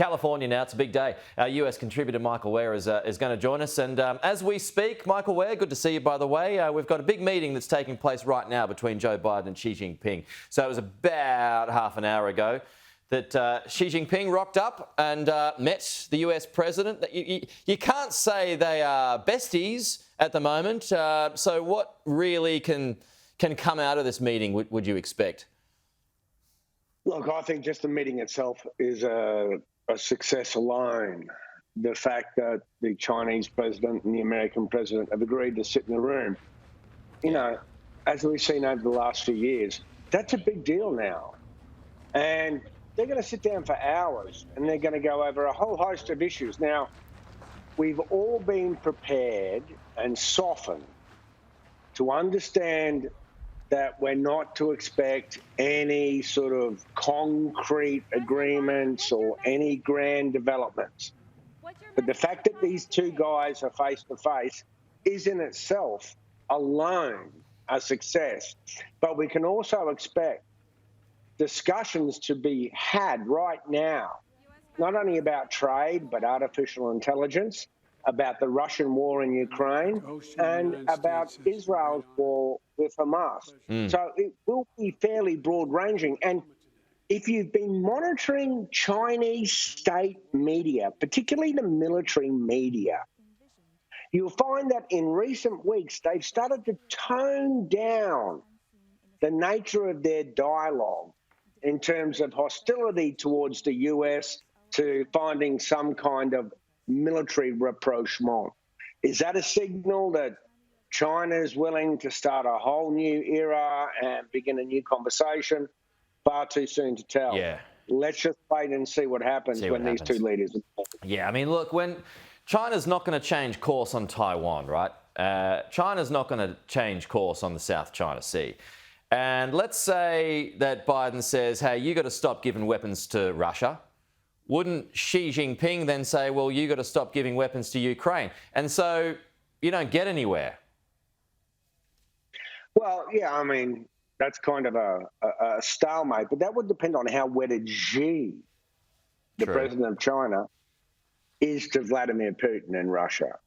California now. It's a big day. Our US contributor Michael Ware is going to join us. And as we speak, Michael Ware, good to see you, by the way. We've got a big meeting that's taking place right now between Joe Biden and Xi Jinping. So it was about half an hour ago that Xi Jinping rocked up and met the US president. You can't say they are besties at the moment. So what really can come out of this meeting, would you expect? Look, I think just the meeting itself is a success alone. The fact that the Chinese president and the American president have agreed to sit in the room, you know, as we've seen over the last few years, that's a big deal now. And they're going to sit down for hours and they're going to go over a whole host of issues. Now, we've all been prepared and softened to understand that we're not to expect any sort of concrete agreements or any grand developments. But the fact that these two guys are face to face is in itself alone a success. But we can also expect discussions to be had right now, not only about trade, but artificial intelligence, about the Russian war in Ukraine, and about Israel's war with Hamas. So it will be fairly broad-ranging. And if you've been monitoring Chinese state media, particularly the military media, you'll find that in recent weeks, they've started to tone down the nature of their dialogue in terms of hostility towards the US to finding some kind of military rapprochement. Is that a signal that China is willing to start a whole new era and begin a new conversation? Far too soon to tell. Yeah. Let's just wait and see what happens when these two leaders are. Yeah, I mean, look, when China's not going to change course on Taiwan, right? China's not going to change course on the South China Sea. And let's say that Biden says, hey, you got to stop giving weapons to Russia. Wouldn't Xi Jinping then say, well, you got to stop giving weapons to Ukraine? And so you don't get anywhere. Well, yeah, I mean, that's kind of a stalemate, but that would depend on how wedded Xi, the president of China, is to Vladimir Putin and Russia.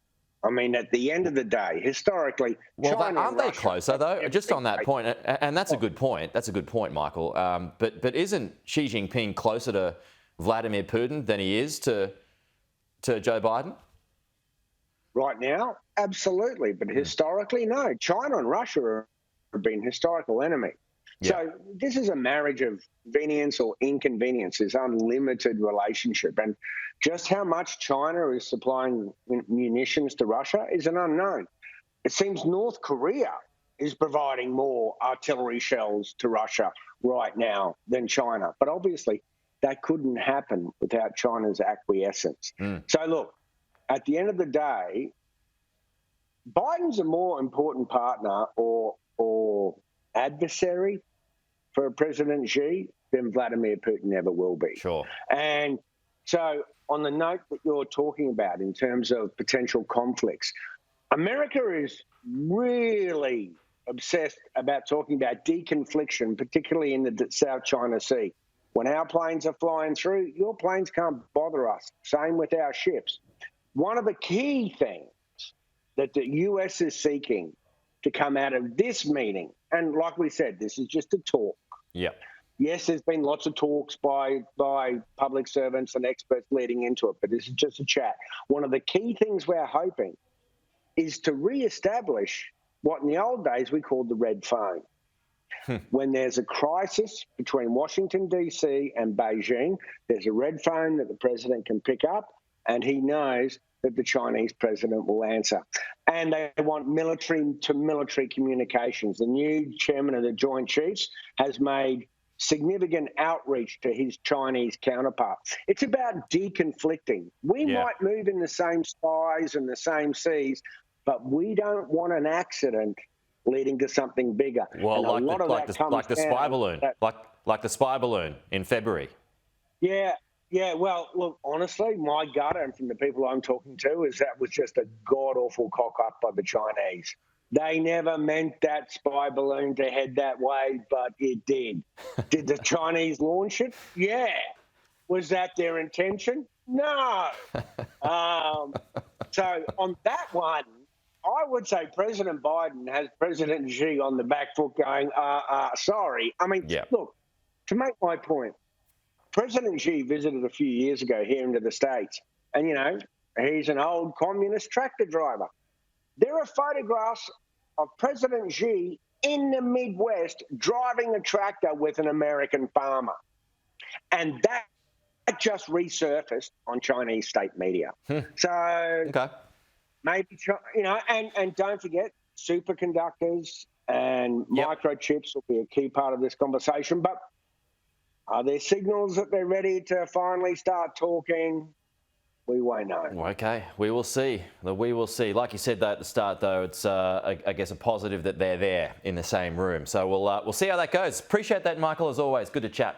I mean, at the end of the day, historically, well, China aren't they Russia, closer though? Just on that point, and that's a good point. That's a good point, Michael. But isn't Xi Jinping closer to Vladimir Putin than he is to Joe Biden? Right now, absolutely. But historically, no. China and Russia have been historical enemies. Yeah. So this is a marriage of convenience or inconvenience, this unlimited relationship. And just how much China is supplying munitions to Russia is an unknown. It seems North Korea is providing more artillery shells to Russia right now than China. But obviously, that couldn't happen without China's acquiescence. So look, at the end of the day, Biden's a more important partner or adversary for President Xi than Vladimir Putin ever will be. Sure. And so on the note that you're talking about in terms of potential conflicts, America is really obsessed about talking about deconfliction, particularly in the South China Sea. When our planes are flying through, your planes can't bother us. Same with our ships. One of the key things that the US is seeking to come out of this meeting, and like we said, this is just a talk. Yeah. Yes, there's been lots of talks by public servants and experts leading into it, but this is just a chat. One of the key things we're hoping is to reestablish what in the old days we called the red phone. When there's a crisis between Washington, D.C. and Beijing, there's a red phone that the president can pick up, and he knows that the Chinese president will answer. And they want military-to-military communications. The new chairman of the Joint Chiefs has made significant outreach to his Chinese counterpart. It's about deconflicting. We might move in the same skies and the same seas, but we don't want an accident leading to something bigger. Well, like the spy balloon, like the spy balloon in February. Yeah. Well, look, honestly, my gut and from the people I'm talking to is that was just a god-awful cock-up by the Chinese. They never meant that spy balloon to head that way, but it did. Did the Chinese launch it? Yeah. Was that their intention? No. So on that one, I would say President Biden has President Xi on the back foot going, sorry. I mean, Yeah. look, to make my point, President Xi visited a few years ago here into the States, and, you know, he's an old communist tractor driver. There are photographs of President Xi in the Midwest driving a tractor with an American farmer. And that just resurfaced on Chinese state media. So Okay. maybe, you know, and don't forget, superconductors and microchips will be a key part of this conversation. But are there signals that they're ready to finally start talking? We won't know. Okay, we will see. We will see. Like you said though at the start, though, it's I guess a positive that they're there in the same room. So we'll see how that goes. Appreciate that, Michael, as always. Good to chat.